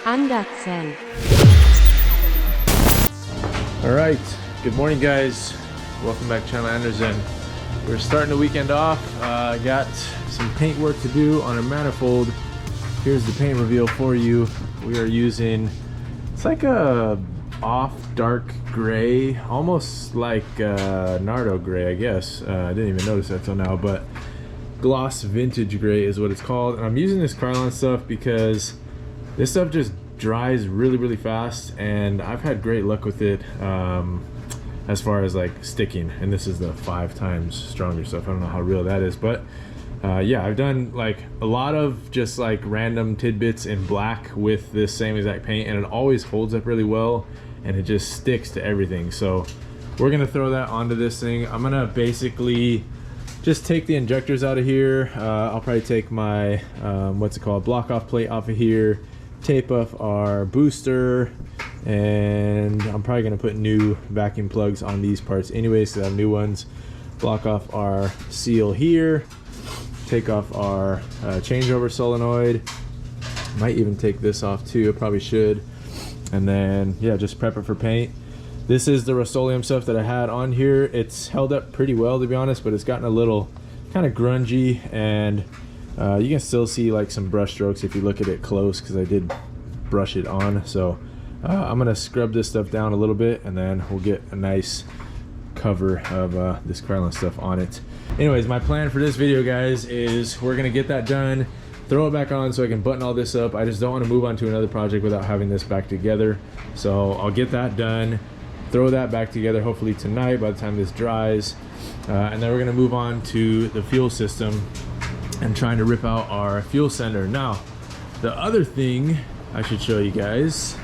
Andersen. All right, good morning guys. Welcome back to Channel Andersen. We're starting the weekend off. Got some paint work to do on a manifold. Here's the paint reveal for you. We are using, it's like a off dark gray, almost like Nardo gray, I guess. I didn't even notice that till now, but gloss vintage gray is what it's called. And I'm using this Krylon stuff because this stuff just dries really fast, and I've had great luck with it as far as like sticking. And this is the 5 times stronger stuff. I don't know how real that is, but yeah, I've done like a lot of just like random tidbits in black with this same exact paint, and it always holds up really well and it just sticks to everything. So we're gonna throw that onto this thing. I'm gonna basically just take the injectors out of here. I'll probably take my what's it called, block off plate off of here, tape off our booster, and I'm probably gonna put new vacuum plugs on these parts anyways, because I have new ones. Block off our seal here, take off our changeover solenoid. Might even take this off too, I probably should. And then yeah, just prep it for paint. This is the Rust-Oleum stuff that I had on here. It's held up pretty well, to be honest, but it's gotten a little kind of grungy, and you can still see like some brush strokes if you look at it close, because I did brush it on. So I'm gonna scrub this stuff down a little bit, and then we'll get a nice cover of this Krylon stuff on it. Anyways, my plan for this video, guys, is we're gonna get that done, throw it back on so I can button all this up. I just don't want to move on to another project without having this back together. So I'll get that done, throw that back together hopefully tonight by the time this dries, and then we're gonna move on to the fuel system and trying to rip out our fuel sender. Now, the other thing I should show you guys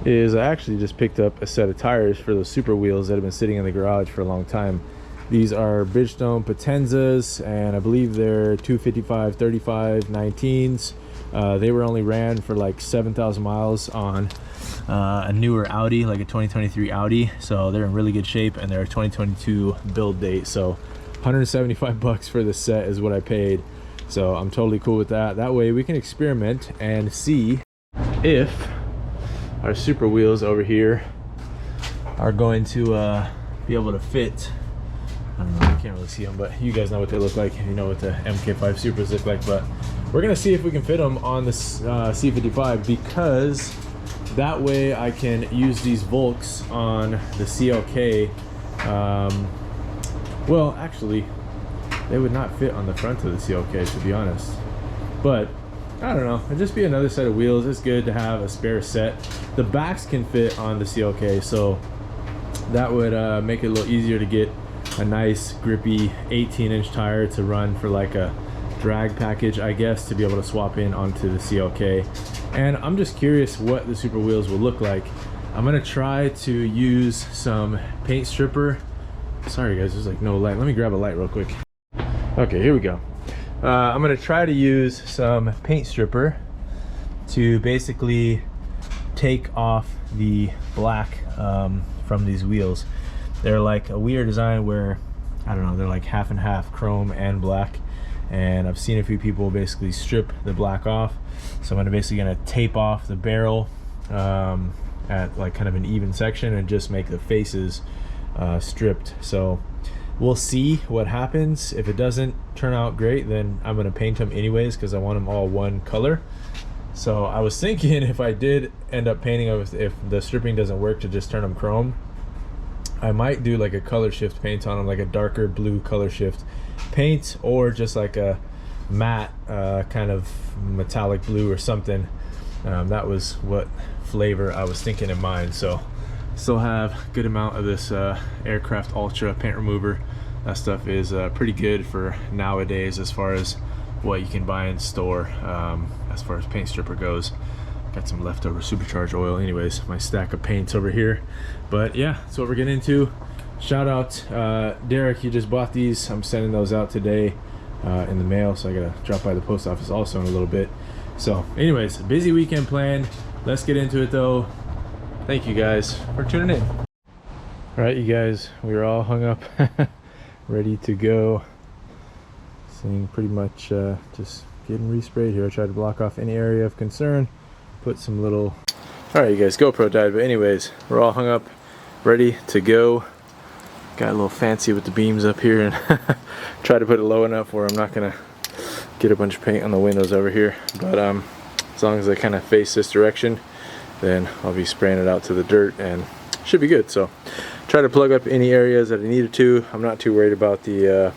is I actually just picked up a set of tires for those super wheels that have been sitting in the garage for a long time. These are Bridgestone Potenzas, and I believe they're 255 35 19s. They were only ran for like 7,000 miles on a newer Audi, like a 2023 Audi, so they're in really good shape, and they're a 2022 build date. So 175 bucks for the set is what I paid, so I'm totally cool with that. That way we can experiment and see if our super wheels over here are going to be able to fit. I don't know, you can't really see them, but you guys know what they look like. You know what the MK5 Supras look like, but we're gonna see if we can fit them on this C55, because that way I can use these Volks on the CLK. Well, actually, they would not fit on the front of the CLK, to be honest. But I don't know, it'd just be another set of wheels. It's good to have a spare set. The backs can fit on the CLK, so that would make it a little easier to get a nice grippy 18-inch tire to run for like a drag package, I guess, to be able to swap in onto the CLK. And I'm just curious what the super wheels will look like. I'm gonna try to use some paint stripper. Sorry guys, there's like no light. Let me grab a light real quick. Okay, here we go. I'm gonna try to use some paint stripper to basically take off the black from these wheels. They're like a weird design where, I don't know, they're like half and half chrome and black, and I've seen a few people basically strip the black off. So I'm basically gonna tape off the barrel at like kind of an even section and just make the faces stripped. So we'll see what happens. If it doesn't turn out great, then I'm gonna paint them anyways, because I want them all one color. So I was thinking, if I did end up painting them, if the stripping doesn't work, to just turn them chrome, I might do like a color shift paint on them, like a darker blue color shift paint, or just like a matte kind of metallic blue or something. That was what flavor I was thinking in mind. So still have a good amount of this Aircraft Ultra paint remover. That stuff is pretty good for nowadays as far as what you can buy in store as far as paint stripper goes. Got some leftover supercharged oil. Anyways, my stack of paints over here. But yeah, that's what we're getting into. Shout out Derek, you just bought these. I'm sending those out today in the mail, so I gotta drop by the post office also in a little bit. So anyways, busy weekend planned. Let's get into it though. Thank you guys for tuning in. All right, you guys, we are all hung up ready to go. Seeing pretty much just getting resprayed here. I tried to block off any area of concern, put some little... Alright you guys, GoPro died, but anyways, we're all hung up, ready to go. Got a little fancy with the beams up here and try to put it low enough where I'm not gonna get a bunch of paint on the windows over here. But as long as I kind of face this direction, then I'll be spraying it out to the dirt and should be good. So try to plug up any areas that I needed to. I'm not too worried about the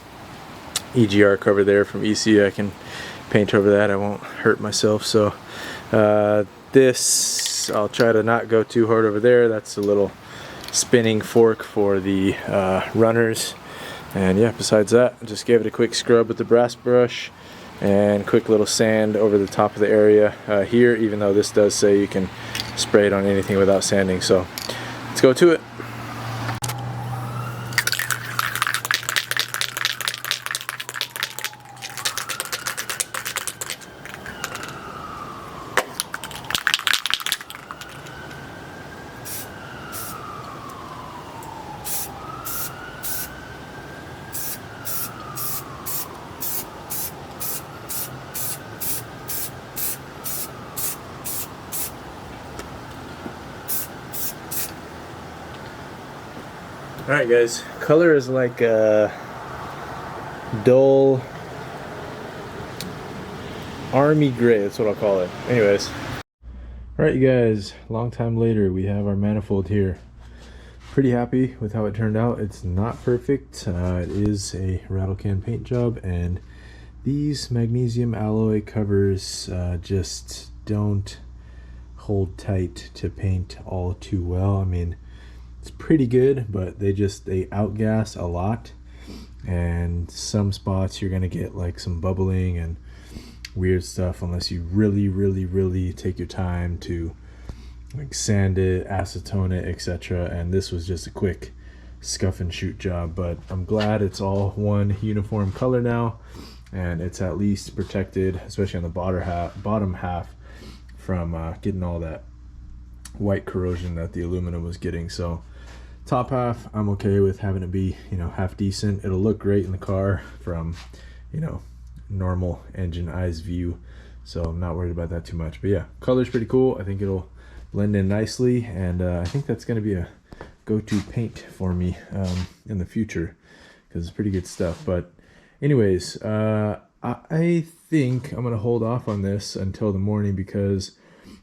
EGR cover there from EC. I can paint over that, I won't hurt myself. So this, I'll try to not go too hard over there. That's a little spinning fork for the runners. And yeah, besides that, just gave it a quick scrub with the brass brush and quick little sand over the top of the area here, even though this does say you can spray it on anything without sanding. So let's go to it. Alright guys, color is like dull army gray, that's what I'll call it. Anyways. Alright you guys, long time later we have our manifold here. Pretty happy with how it turned out. It's not perfect. It is a rattle can paint job, and these magnesium alloy covers just don't hold tight to paint all too well. I mean, it's pretty good, but they outgas a lot, and some spots you're gonna get like some bubbling and weird stuff unless you really take your time to like sand it, acetone it, etc. And this was just a quick scuff and shoot job, but I'm glad it's all one uniform color now, and it's at least protected, especially on the bottom half from getting all that white corrosion that the aluminum was getting. So top half I'm okay with having it be, you know, half decent. It'll look great in the car from, you know, normal engine eyes view, so I'm not worried about that too much. But yeah, color's pretty cool. I think it'll blend in nicely, and I think that's going to be a go-to paint for me in the future, because it's pretty good stuff. But anyways, I think I'm going to hold off on this until the morning, because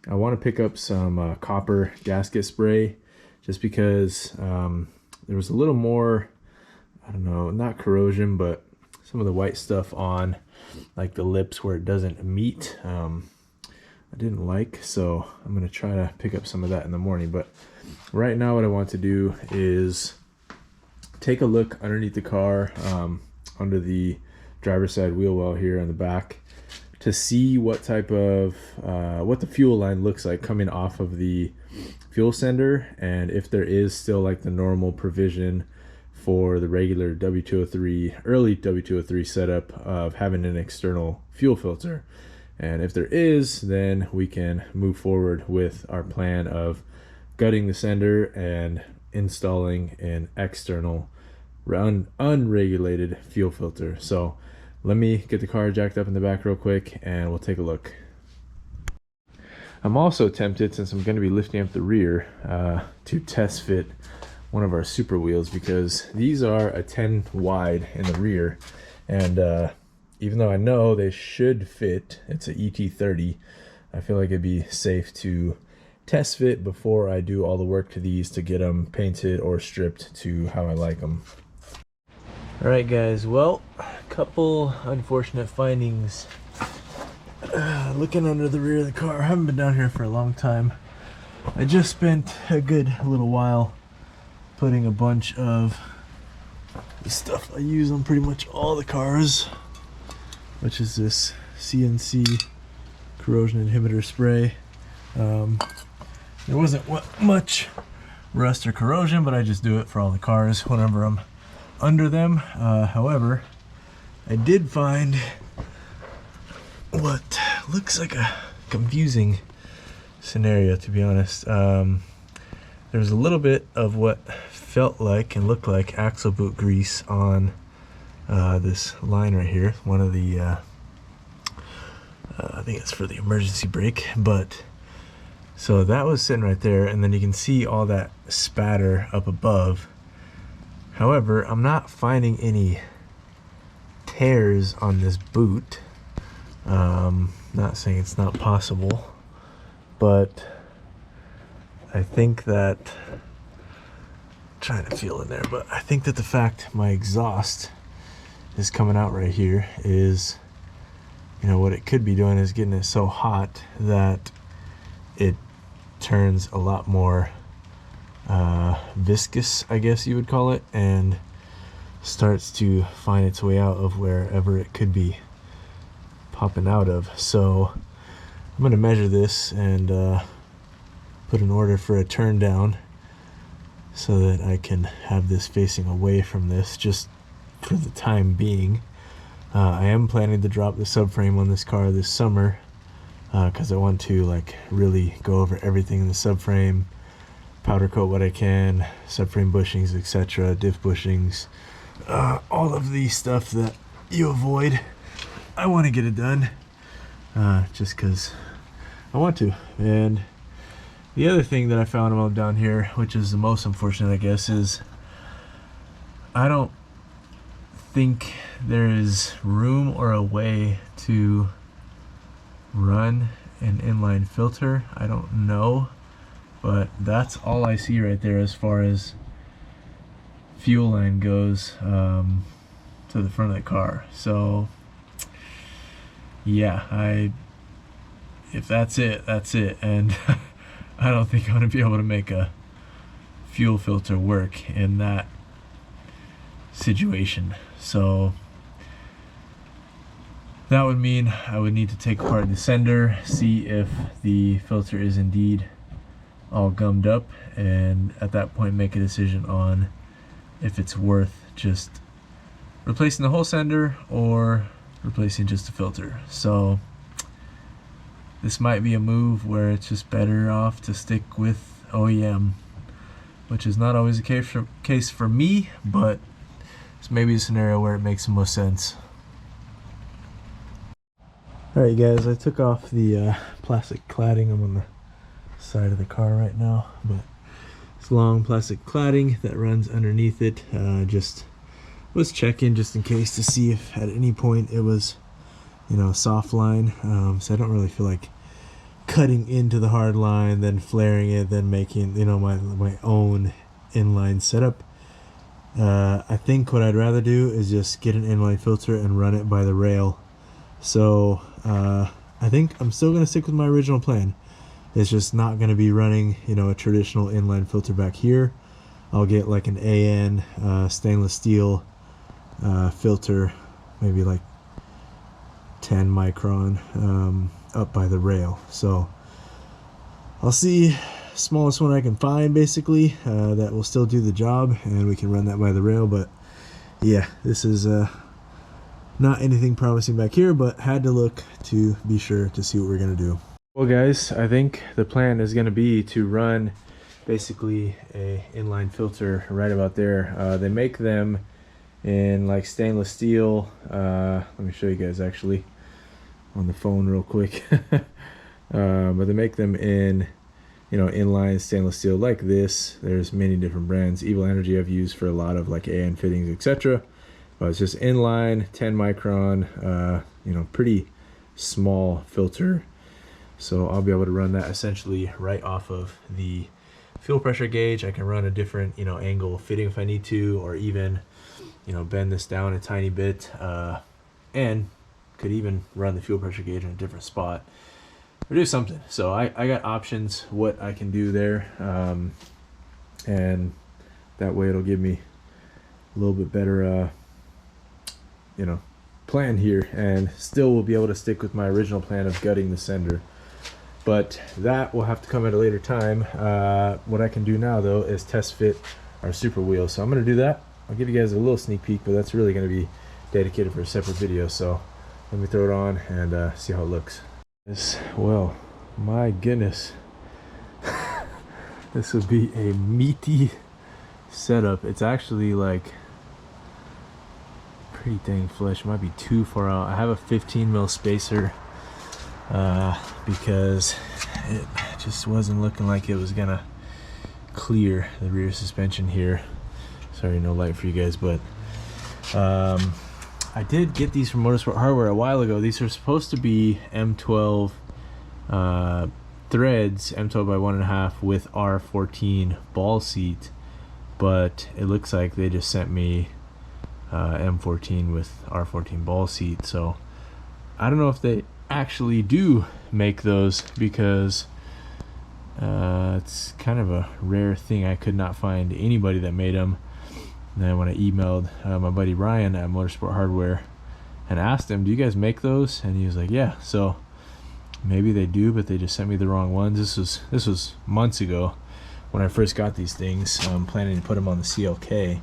I want to pick up some copper gasket spray, just because there was a little more, I don't know, not corrosion, but some of the white stuff on like the lips where it doesn't meet. I didn't like, so I'm going to try to pick up some of that in the morning. But right now what I want to do is take a look underneath the car, under the driver's side wheel well here on the back, to see what type of what the fuel line looks like coming off of the fuel sender, and if there is still like the normal provision for the regular W203, early W203 setup of having an external fuel filter. And if there is, then we can move forward with our plan of gutting the sender and installing an external unregulated fuel filter. So let me get the car jacked up in the back real quick and we'll take a look. I'm also tempted, since I'm going to be lifting up the rear, to test fit one of our super wheels, because these are a 10 wide in the rear, and even though I know they should fit, it's an ET30, I feel like it'd be safe to test fit before I do all the work to these to get them painted or stripped to how I like them. Alright guys, well, a couple unfortunate findings. Looking under the rear of the car, I haven't been down here for a long time. I just spent a good little while putting a bunch of the stuff I use on pretty much all the cars, which is this CNC corrosion inhibitor spray. There wasn't much rust or corrosion, but I just do it for all the cars whenever I'm under them. However, I did find what looks like a confusing scenario, to be honest. There's a little bit of what felt like and looked like axle boot grease on this line right here. One of the I think it's for the emergency brake. But so that was sitting right there, and then you can see all that spatter up above. However, I'm not finding any tears on this boot. Not saying it's not possible, but I think that, trying to feel in there, but I think that the fact my exhaust is coming out right here is, you know, what it could be doing is getting it so hot that it turns a lot more viscous, I guess you would call it, and starts to find its way out of wherever it could be popping out of. So I'm going to measure this and put an order for a turn down so that I can have this facing away from this just for the time being. I am planning to drop the subframe on this car this summer because I want to like really go over everything in the subframe, powder coat what I can, subframe bushings, etc., diff bushings, all of the stuff that you avoid. I want to get it done just because I want to. And the other thing that I found while down here, which is the most unfortunate I guess, is I don't think there is room or a way to run an inline filter. I don't know, but that's all I see right there as far as fuel line goes to the front of the car. So yeah, if that's it, that's it. And I don't think I'm gonna be able to make a fuel filter work in that situation. So that would mean I would need to take apart the sender, see if the filter is indeed all gummed up, and at that point make a decision on if it's worth just replacing the whole sender or replacing just the filter. So this might be a move where it's just better off to stick with OEM, which is not always the case for me, but it's maybe a scenario where it makes the most sense. Alright guys, I took off the plastic cladding. I'm on the side of the car right now, but it's long plastic cladding that runs underneath it. Just was checking just in case to see if at any point it was, you know, soft line. So I don't really feel like cutting into the hard line, then flaring it, then making, you know, my own inline setup. I think what I'd rather do is just get an inline filter and run it by the rail. So I think I'm still going to stick with my original plan. It's just not going to be running, you know, a traditional inline filter back here. I'll get like an AN stainless steel filter, maybe like 10 micron up by the rail. So I'll see smallest one I can find basically that will still do the job, and we can run that by the rail. But yeah, this is not anything promising back here, but had to look to be sure to see what we're gonna do. Well guys, I think the plan is gonna be to run basically a inline filter right about there. They make them in like stainless steel. Let me show you guys actually on the phone real quick. But they make them in, you know, inline stainless steel like this. There's many different brands. Evil Energy I've used for a lot of like AN fittings, etc. But it's just inline, 10 micron, you know, pretty small filter. So I'll be able to run that essentially right off of the fuel pressure gauge. I can run a different, you know, angle fitting if I need to, or even, you know, bend this down a tiny bit, and could even run the fuel pressure gauge in a different spot or do something. So I got options what I can do there, and that way it'll give me a little bit better you know, plan here, and still will be able to stick with my original plan of gutting the sender. But that will have to come at a later time. What I can do now though is test fit our super wheel. So I'm going to do that. I'll give you guys a little sneak peek, but that's really going to be dedicated for a separate video. So let me throw it on and see how it looks. Well, my goodness. This would be a meaty setup. It's actually like pretty dang flush. Might be too far out. I have a 15 mil spacer because it just wasn't looking like it was gonna clear the rear suspension here. Sorry, no light for you guys, but I did get these from Motorsport Hardware a while ago. These are supposed to be M12 threads, M12 by 1.5 with R14 ball seat, but it looks like they just sent me M14 with R14 ball seat. So I don't know if they actually do make those, because it's kind of a rare thing. I could not find anybody that made them. And then when I emailed my buddy Ryan at Motorsport Hardware and asked him, do you guys make those? And he was like, yeah. So maybe they do, but they just sent me the wrong ones. This was months ago when I first got these things. I'm planning to put them on the CLK.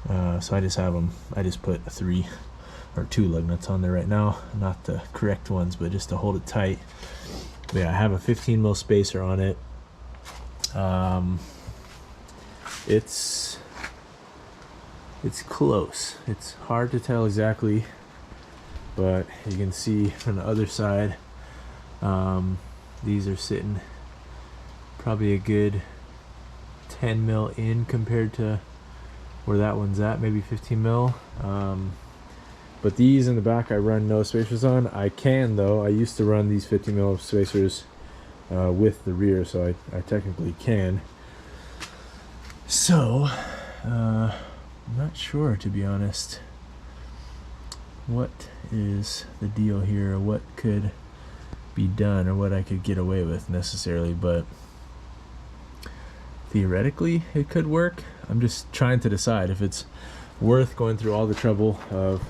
So I just have them. I just put 3 or 2 lug nuts on there right now, not the correct ones, but just to hold it tight. But yeah, I have a 15 mil spacer on it. It's close. It's hard to tell exactly, but you can see from the other side, these are sitting probably a good 10 mil in compared to where that one's at, maybe 15 mil. But these in the back I run no spacers on. I can though. I used to run these 50 mil spacers with the rear, so I technically can. So I'm not sure, to be honest, what is the deal here, what could be done, or what I could get away with necessarily, but theoretically it could work. I'm just trying to decide if it's worth going through all the trouble of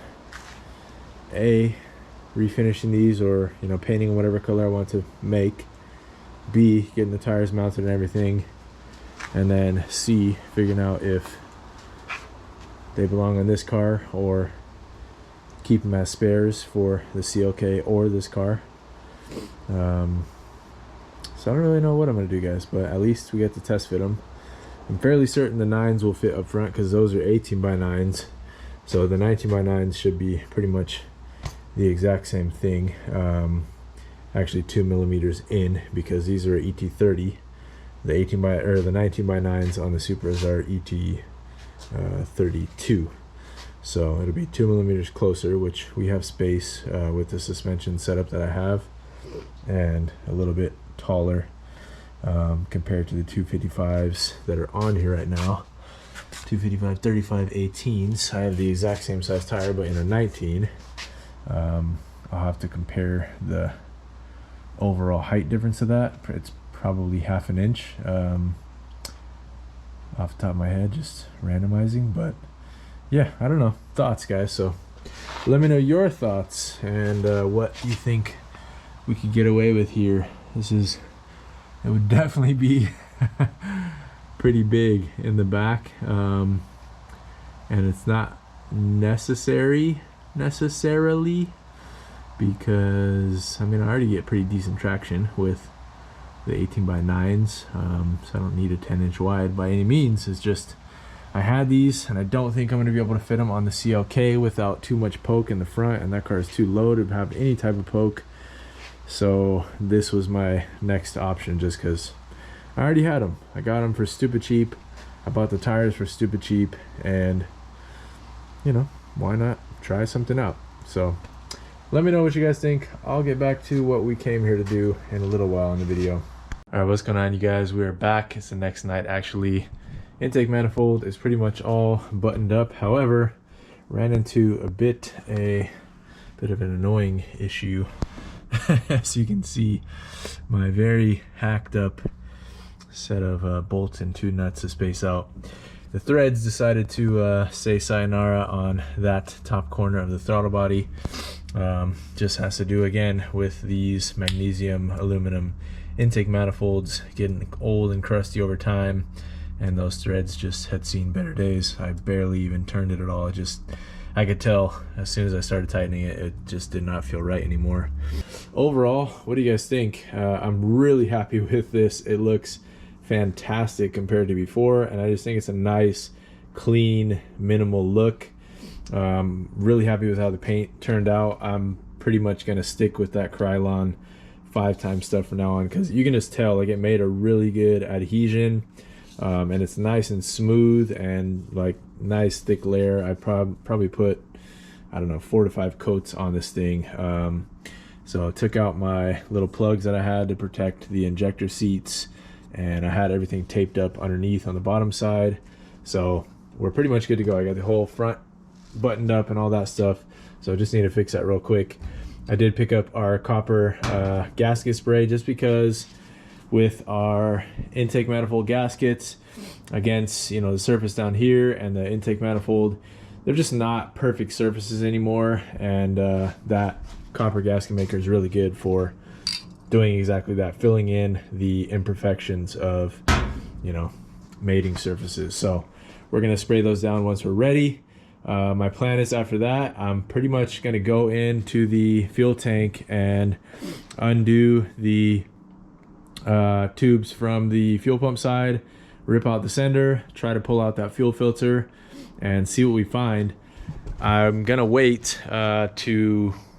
refinishing these, or painting whatever color I want to make, B, getting the tires mounted and everything, and then C, figuring out if they belong on this car or keep them as spares for the CLK or this car. So I don't really know what I'm going to do, guys, but at least we get to test fit them. I'm fairly certain the 9s will fit up front, because those are 18 by 9s. So the 19 by 9s should be pretty much the exact same thing. Actually 2 millimeters in, because these are ET30. The 19 by 9s on the Supras are ET32. So it'll be 2 millimeters closer, which we have space with the suspension setup that I have, and a little bit taller compared to the 255s that are on here right now. 255 35 18s. I have the exact same size tire, but in a 19. I'll have to compare the overall height difference of that. It's probably half an inch off the top of my head, just randomizing. But yeah, I don't know. Thoughts, guys. So let me know your thoughts and what you think we could get away with here. It would definitely be pretty big in the back, and it's not necessarily, because I already get pretty decent traction with the 18 by 9s, so I don't need a 10-inch wide by any means. It's just I had these, and I don't think I'm going to be able to fit them on the CLK without too much poke in the front, and that car is too low to have any type of poke. So this was my next option, just because I already had them. I got them for stupid cheap. I bought the tires for stupid cheap, and why not try something out? So let me know what you guys think. I'll get back to what we came here to do in a little while in the video. All right, what's going on, you guys? We are back. It's the next night, actually. Intake manifold is pretty much all buttoned up. However, ran into a bit of an annoying issue. As you can see, my very hacked up set of bolts and 2 nuts to space out. The threads decided to say sayonara on that top corner of the throttle body. Just has to do again with these magnesium aluminum intake manifolds getting old and crusty over time, and those threads just had seen better days. I barely even turned it at all. I could tell as soon as I started tightening it, it just did not feel right anymore. Overall, what do you guys think? I'm really happy with this. It looks fantastic compared to before, and I just think it's a nice, clean, minimal look. Really happy with how the paint turned out. I'm pretty much going to stick with that Krylon 5-time stuff from now on, because you can just tell like it made a really good adhesion, and it's nice and smooth and like nice thick layer. I probably put, I don't know, 4 to 5 coats on this thing. So I took out my little plugs that I had to protect the injector seats, and I had everything taped up underneath on the bottom side. So we're pretty much good to go. I got the whole front buttoned up and all that stuff. So I just need to fix that real quick. I did pick up our copper gasket spray, just because with our intake manifold gaskets against, you know, the surface down here and the intake manifold, they're just not perfect surfaces anymore, and that copper gasket maker is really good for doing exactly that, filling in the imperfections of, you know, mating surfaces. So we're gonna spray those down once we're ready. My plan is after that, I'm pretty much gonna go into the fuel tank and undo the tubes from the fuel pump side, rip out the sender, try to pull out that fuel filter and see what we find. I'm gonna wait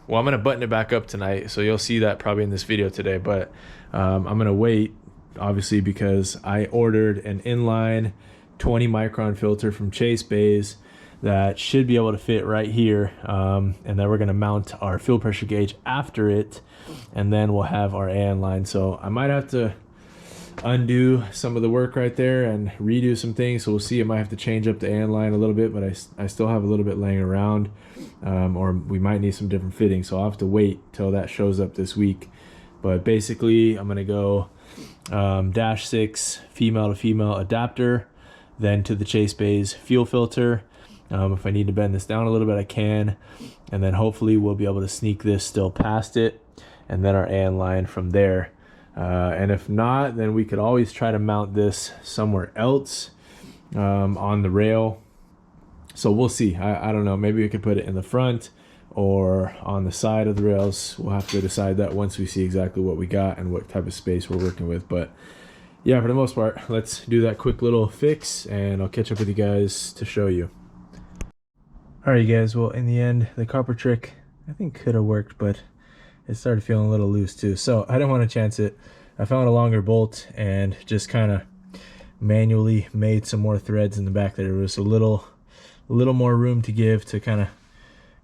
well, I'm gonna button it back up tonight, so you'll see that probably in this video today, but I'm gonna wait, obviously, because I ordered an inline 20 micron filter from Chase Bays that should be able to fit right here, and then we're gonna mount our fuel pressure gauge after it, and then we'll have our AN line. So I might have to undo some of the work right there and redo some things, so we'll see. I might have to change up the AN line a little bit, but I still have a little bit laying around, or we might need some different fittings, so I'll have to wait till that shows up this week. But basically I'm gonna go -6 female to female adapter, then to the Chase Bays fuel filter. If I need to bend this down a little bit, I can, and then hopefully we'll be able to sneak this still past it, and then our AN line from there. And if not, then we could always try to mount this somewhere else on the rail. So we'll see. I don't know, maybe we could put it in the front or on the side of the rails. We'll have to decide that once we see exactly what we got and what type of space we're working with. But yeah, for the most part, let's do that quick little fix, and I'll catch up with you guys to show you. Alright guys, well in the end, the copper trick I think could have worked, but it started feeling a little loose too, so I didn't want to chance it. I found a longer bolt and just kind of manually made some more threads in the back. There was a little more room to give to kind of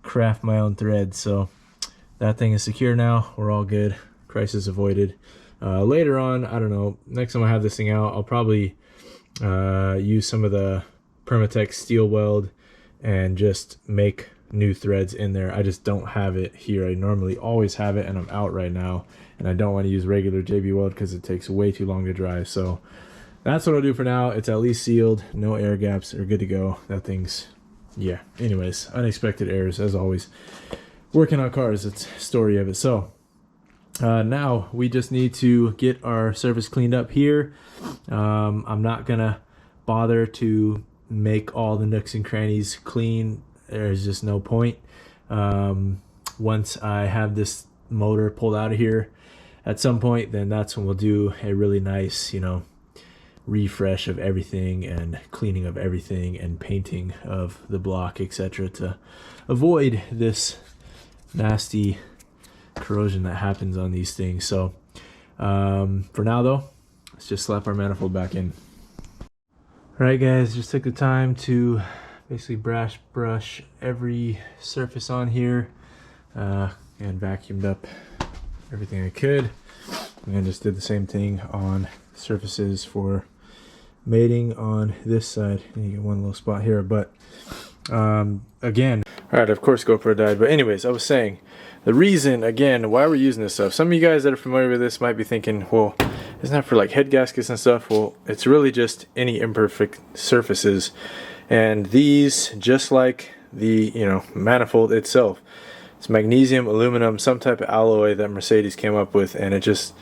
craft my own threads. So that thing is secure now. We're all good. Crisis avoided. Later on, I don't know, next time I have this thing out, I'll probably use some of the Permatex steel weld and just make new threads in there. I just don't have it here. I normally always have it, and I'm out right now, and I don't want to use regular JB Weld because it takes way too long to dry. So that's what I'll do for now. It's at least sealed, no air gaps, are good to go. That thing's, yeah. Anyways, unexpected errors as always. Working on cars, it's a story of it. So now we just need to get our surface cleaned up here. I'm not gonna bother to make all the nooks and crannies clean. There's just no point. Once I have this motor pulled out of here at some point, then that's when we'll do a really nice, you know, refresh of everything and cleaning of everything and painting of the block, etc., to avoid this nasty corrosion that happens on these things. So for now though, let's just slap our manifold back in. Alright guys, just took the time to basically brush every surface on here, and vacuumed up everything I could, and just did the same thing on surfaces for mating on this side. And you get one little spot here, but again, alright, of course GoPro died, but anyways, I was saying the reason again why we're using this stuff. Some of you guys that are familiar with this might be thinking, well, isn't that for like head gaskets and stuff? Well, it's really just any imperfect surfaces. And these, just like the, you know, manifold itself, it's magnesium, aluminum, some type of alloy that Mercedes came up with, and it just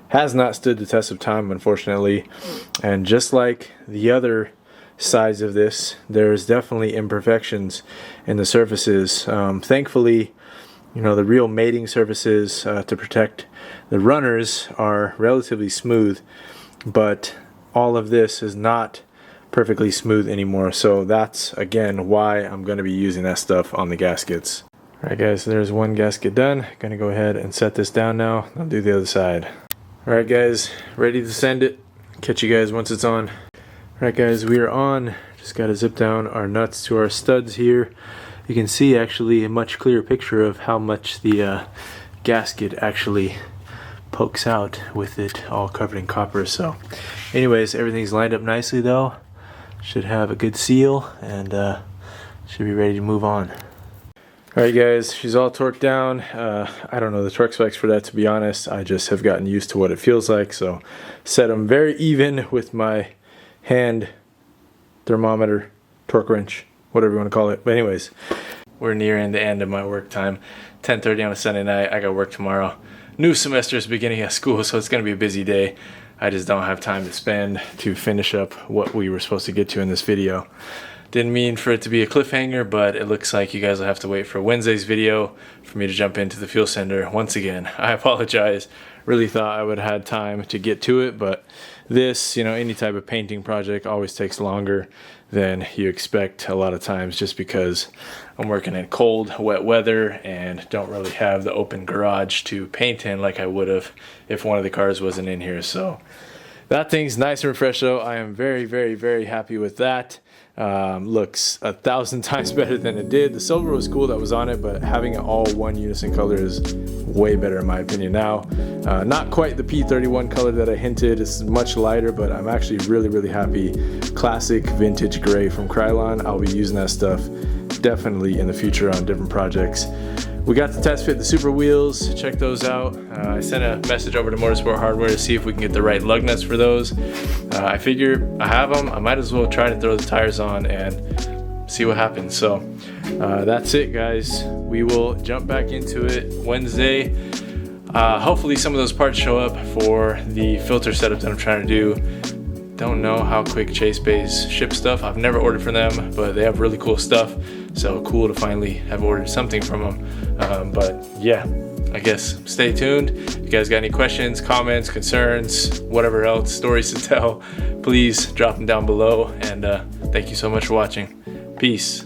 has not stood the test of time, unfortunately. And just like the other sides of this, there's definitely imperfections in the surfaces. Thankfully, you know, the real mating surfaces to protect the runners are relatively smooth, but all of this is not perfectly smooth anymore. So that's again why I'm going to be using that stuff on the gaskets. Alright guys, so there's one gasket done. Gonna go ahead and set this down now. I'll do the other side. Alright guys, ready to send it. Catch you guys once it's on. Alright guys, we are on. Just gotta zip down our nuts to our studs here. You can see actually a much clearer picture of how much the gasket actually pokes out with it all covered in copper. So anyways, everything's lined up nicely though. Should have a good seal and should be ready to move on. Alright guys, she's all torqued down. I don't know the torque specs for that, to be honest. I just have gotten used to what it feels like, so set them very even with my hand thermometer, torque wrench, whatever you want to call it. But anyways, we're nearing the end of my work time. 10:30 on a Sunday night. I got work tomorrow. New semester is beginning at school, so it's going to be a busy day. I just don't have time to spend to finish up what we were supposed to get to in this video. Didn't mean for it to be a cliffhanger, but it looks like you guys will have to wait for Wednesday's video for me to jump into the fuel sender once again. I apologize. Really thought I would have had time to get to it, but this, you know, any type of painting project always takes longer than you expect a lot of times, just because I'm working in cold, wet weather and don't really have the open garage to paint in like I would have if one of the cars wasn't in here. So that thing's nice and refreshed though. I am very, very, very happy with that. Looks 1,000 times better than it did. The silver was cool that was on it, but having it all one unison color is way better in my opinion now. Not quite the P31 color that I hinted. It's much lighter, but I'm actually really, really happy. Classic vintage gray from Krylon. I'll be using that stuff definitely in the future on different projects. We got to test fit the super wheels. Check those out. I sent a message over to Motorsport Hardware to see if we can get the right lug nuts for those. I figure I have them. I might as well try to throw the tires on and see what happens. So that's it, guys. We will jump back into it Wednesday. Hopefully some of those parts show up for the filter setup that I'm trying to do. Don't know how quick Chase Bays ship stuff. I've never ordered from them, but they have really cool stuff. So cool to finally have ordered something from them. But yeah, I guess stay tuned. If you guys got any questions, comments, concerns, whatever else, stories to tell, please drop them down below. And thank you so much for watching. Peace.